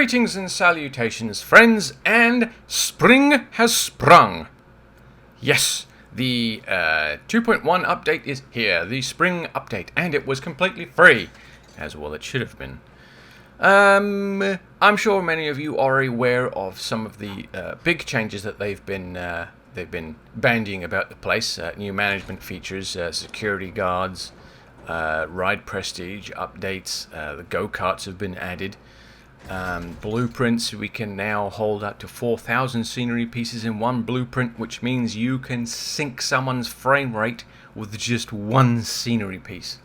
Greetings and salutations, friends, and spring has sprung. Yes, the 2.1 update is here, the spring update, and it was completely free, as well it should have been. I'm sure many of you are aware of some of the big changes that they've been bandying about the place. New management features, security guards, ride prestige updates. The go-karts have been added. Blueprints, we can now hold up to 4,000 scenery pieces in one blueprint, which means you can sync someone's frame rate with just one scenery piece.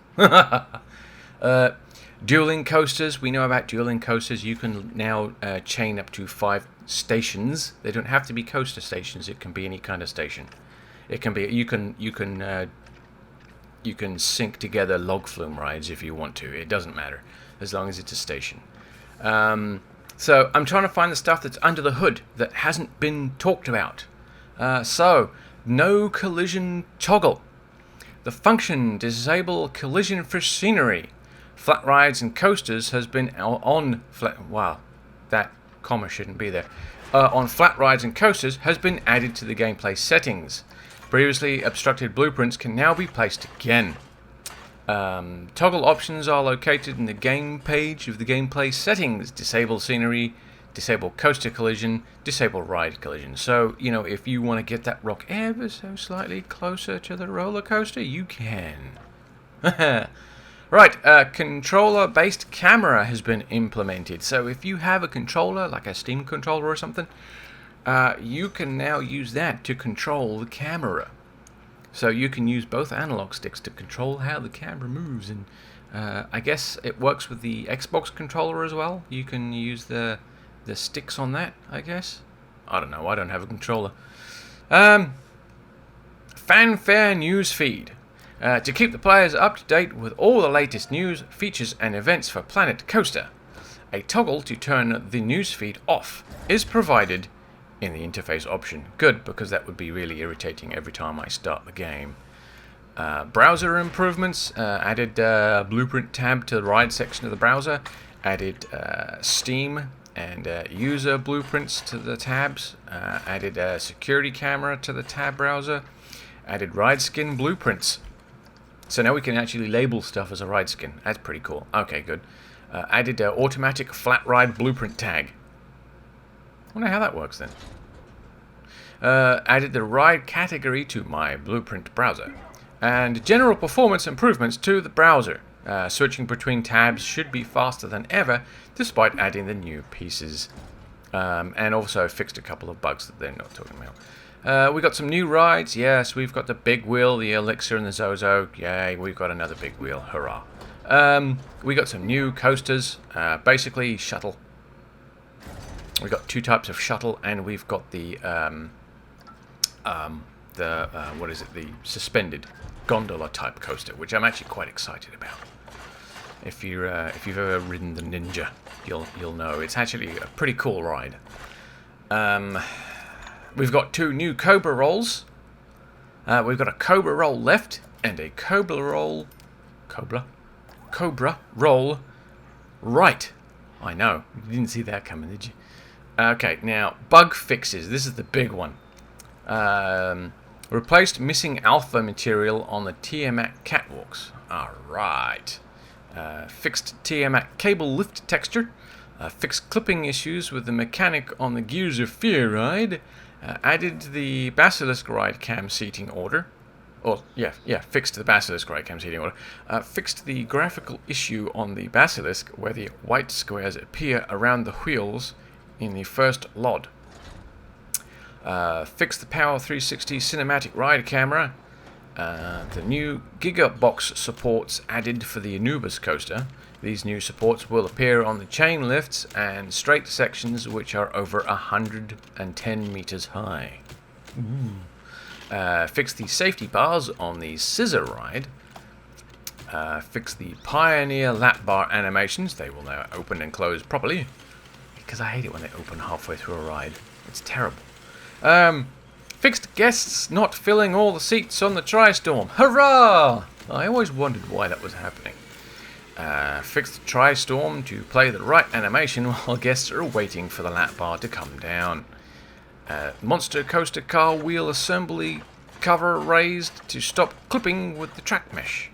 Dueling coasters, we know about dueling coasters. You can now chain up to 5 stations. They don't have to be coaster stations. It can be any kind of station. It can be you can sync together log flume rides if you want to. It doesn't matter as long as it's a station. So I'm trying to find the stuff that's under the hood that hasn't been talked about. So no collision toggle. The function disable collision for scenery. Flat rides and coasters has been on flat. Wow, that comma shouldn't be there. On flat rides and coasters has been added to the gameplay settings. Previously obstructed blueprints can now be placed again. Toggle options are located in the game page of the gameplay settings. Disable scenery, disable coaster collision, disable ride collision. So, you know, if you want to get that rock ever so slightly closer to the roller coaster, you can. Right, controller-based camera has been implemented. So if you have a controller, like a Steam controller or something, you can now use that to control the camera. So you can use both analog sticks to control how the camera moves. And I guess it works with the Xbox controller as well. You can use the sticks on that, I guess. I don't know, I don't have a controller. Fanfare news feed. To keep the players up to date with all the latest news, features and events for Planet Coaster, a toggle to turn the newsfeed off is provided in the interface option. Good, because that would be really irritating every time I start the game. Browser improvements, added Blueprint tab to the ride section of the browser, added Steam and user blueprints to the tabs, added security camera to the tab browser, added ride skin blueprints. So now we can actually label stuff as a ride skin. That's pretty cool. Okay, good. Added automatic flat ride blueprint tag. I wonder how that works then. Added the ride category to my blueprint browser. And general performance improvements to the browser. Switching between tabs should be faster than ever, despite adding the new pieces. And also fixed a couple of bugs that they're not talking about. We got some new rides. Yes, we've got the Big Wheel, the Elixir, and the Zozo. Yay, we've got another Big Wheel. Hurrah. We got some new coasters. Basically, shuttle. We've got 2 types of shuttle, and we've got the what is it? The suspended gondola type coaster, which I'm actually quite excited about. If you've ever ridden the Ninja, you'll know it's actually a pretty cool ride. We've got 2 new Cobra rolls. We've got a Cobra roll left and a Cobra roll right. I know, you didn't see that coming, did you? Okay, now bug fixes. This is the big one. Replaced missing alpha material on the Tiamat catwalks. Alright. Fixed Tiamat cable lift texture. Fixed clipping issues with the mechanic on the Gears of Fear ride. Added the Basilisk ride cam seating order. Fixed the Basilisk ride cam seating order. Fixed the graphical issue on the Basilisk where the white squares appear around the wheels in the first LOD. Fixed the Power 360 cinematic ride camera. The new Gigabox supports added for the Anubis coaster. These new supports will appear on the chain lifts and straight sections which are over 110 meters high. Fix the safety bars on the Scissor ride. Fix the Pioneer lap bar animations. They will now open and close properly. Because I hate it when they open halfway through a ride. It's terrible. Fixed guests not filling all the seats on the TriStorm. Hurrah! I always wondered why that was happening. Fix the Tri-Storm to play the right animation while guests are waiting for the lap bar to come down. Monster Coaster car wheel assembly cover raised to stop clipping with the track mesh.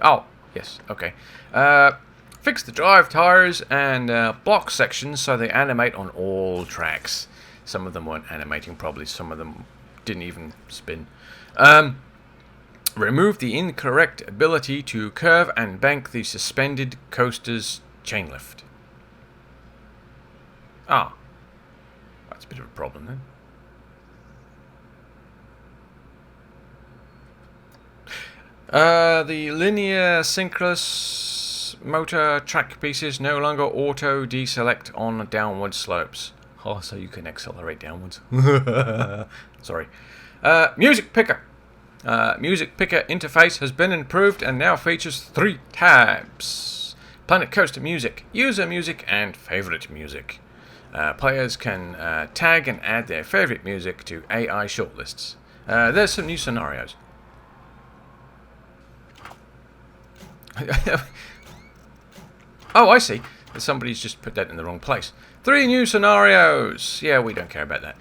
Oh, yes, okay. Fix the drive tires and block sections so they animate on all tracks. Some of them weren't animating properly, some of them didn't even spin. Remove the incorrect ability to curve and bank the suspended coaster's chain lift. Ah, that's a bit of a problem then. The linear synchronous motor track pieces no longer auto deselect on downward slopes. Oh, so you can accelerate downwards. Sorry. Music picker. Music picker interface has been improved and now features 3 tabs. Planet Coaster Music, User Music, and Favorite Music. Players can tag and add their favorite music to AI shortlists. There's some new scenarios. Oh, I see. Somebody's just put that in the wrong place. 3 new scenarios. Yeah, we don't care about that.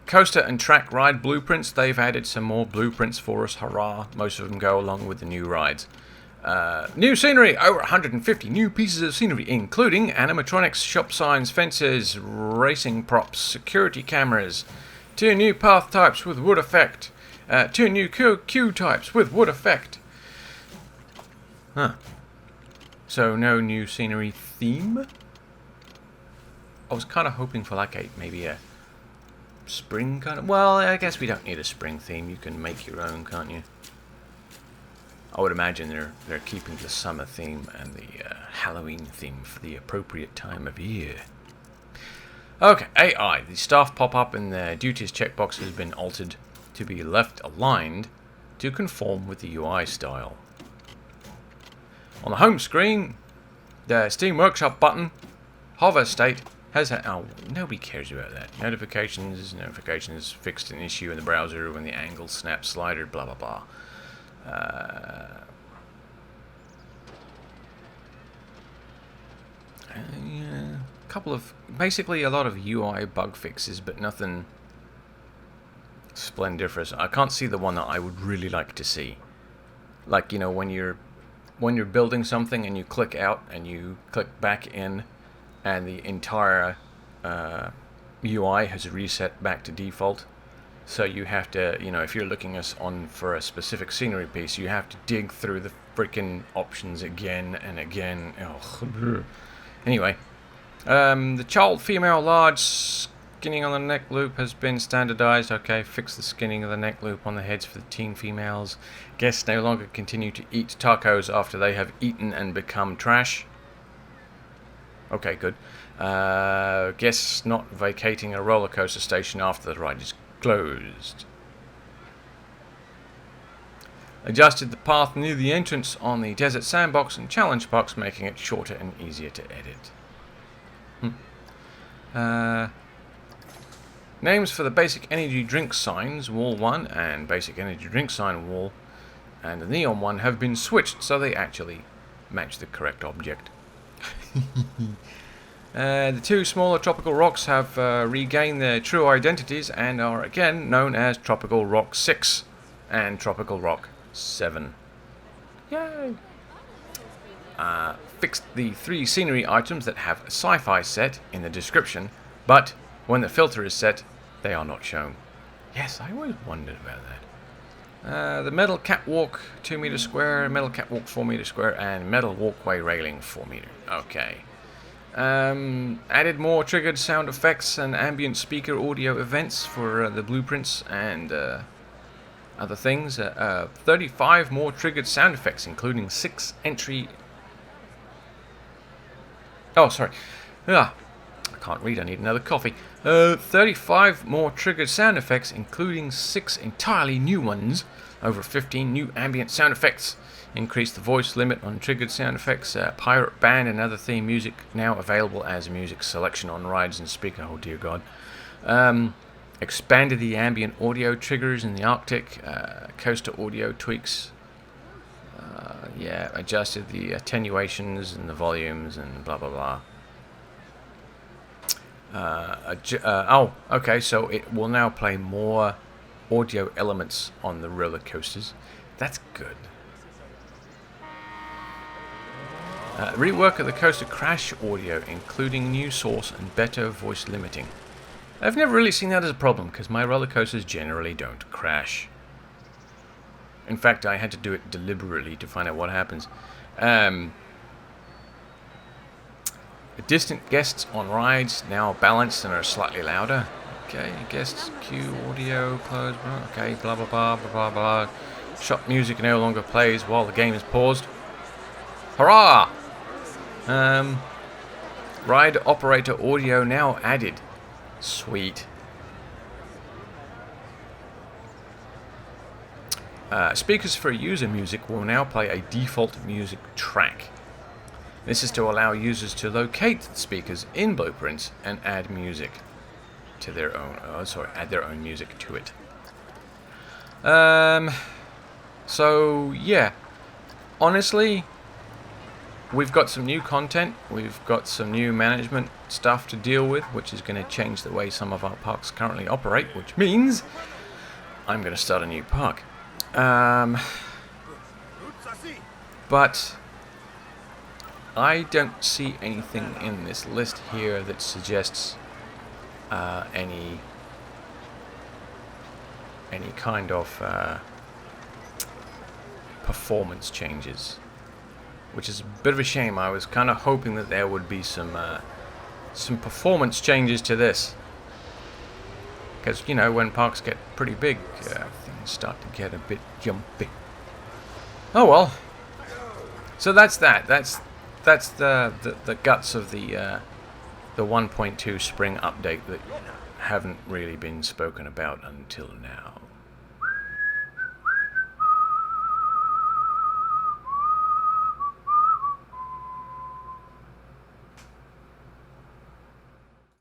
Coaster and track ride blueprints. They've added some more blueprints for us. Hurrah. Most of them go along with the new rides. New scenery. Over 150 new pieces of scenery, including animatronics, shop signs, fences, racing props, security cameras. 2 new path types with wood effect. 2 new queue types with wood effect. Huh. So no new scenery theme? I was kind of hoping for like maybe a spring kind of... Well, I guess we don't need a spring theme. You can make your own, can't you? I would imagine they're keeping the summer theme and the Halloween theme for the appropriate time of year. Okay, AI. The staff pop-up in the duties checkbox has been altered to be left aligned to conform with the UI style. On the home screen, the Steam Workshop button, hover state, has had... Oh, nobody cares about that. Notifications fixed an issue in the browser when the angle snap slider, blah, blah, blah. Yeah, couple of... Basically a lot of UI bug fixes, but nothing splendiferous. I can't see the one that I would really like to see. Like, you know, when you're building something and you click out and you click back in and the entire UI has reset back to default. So you have to, you know, if you're looking for a specific scenery piece, you have to dig through the freaking options again and again. Oh. Anyway, the child female large skinning on the neck loop has been standardized. Okay, fix the skinning of the neck loop on the heads for the teen females. Guests no longer continue to eat tacos after they have eaten and become trash. Okay, good. Guests not vacating a roller coaster station after the ride is closed. Adjusted the path near the entrance on the Desert Sandbox and Challenge Box, making it shorter and easier to edit. Names for the basic energy drink signs, wall 1, and basic energy drink sign wall, and the neon one have been switched so they actually match the correct object. The 2 smaller tropical rocks have regained their true identities and are again known as Tropical Rock 6 and Tropical Rock 7. Yay! Fixed the 3 scenery items that have a sci-fi set in the description, but when the filter is set, they are not shown. Yes, I always wondered about that. The metal catwalk 2 meter square, metal catwalk 4 meter square, and metal walkway railing 4 meter. Okay. Added more triggered sound effects and ambient speaker audio events for the blueprints and other things. 35 more triggered sound effects, including 6 entry... Oh, sorry. I can't read, I need another coffee. 35 more triggered sound effects, including 6 entirely new ones. Over 15 new ambient sound effects. Increased the voice limit on triggered sound effects. Pirate Band and other theme music now available as music selection on rides and speaker. Oh dear God. Expanded the ambient audio triggers in the Arctic. Coaster audio tweaks. Yeah, adjusted the attenuations and the volumes and blah blah blah. Okay, so it will now play more audio elements on the roller coasters. That's good. Rework of the coaster crash audio, including new source and better voice limiting. I've never really seen that as a problem, because my roller coasters generally don't crash. In fact, I had to do it deliberately to find out what happens. Distant guests on rides now balanced and are slightly louder. Okay, guests queue audio closed. Okay, blah blah blah blah blah blah. Shop music no longer plays while the game is paused. Hurrah! Ride operator audio now added. Sweet. Speakers for user music will now play a default music track. This is to allow users to locate the speakers in Blueprints and add music to their own. Add their own music to it. So yeah, honestly, we've got some new content. We've got some new management stuff to deal with, which is going to change the way some of our parks currently operate, which means I'm going to start a new park. But I don't see anything in this list here that suggests any kind of performance changes, which is a bit of a shame. I was kind of hoping that there would be some performance changes to this, because you know, when parks get pretty big, things start to get a bit jumpy. Oh well. So that's that. That's the guts of the 1.2 spring update that haven't really been spoken about until now.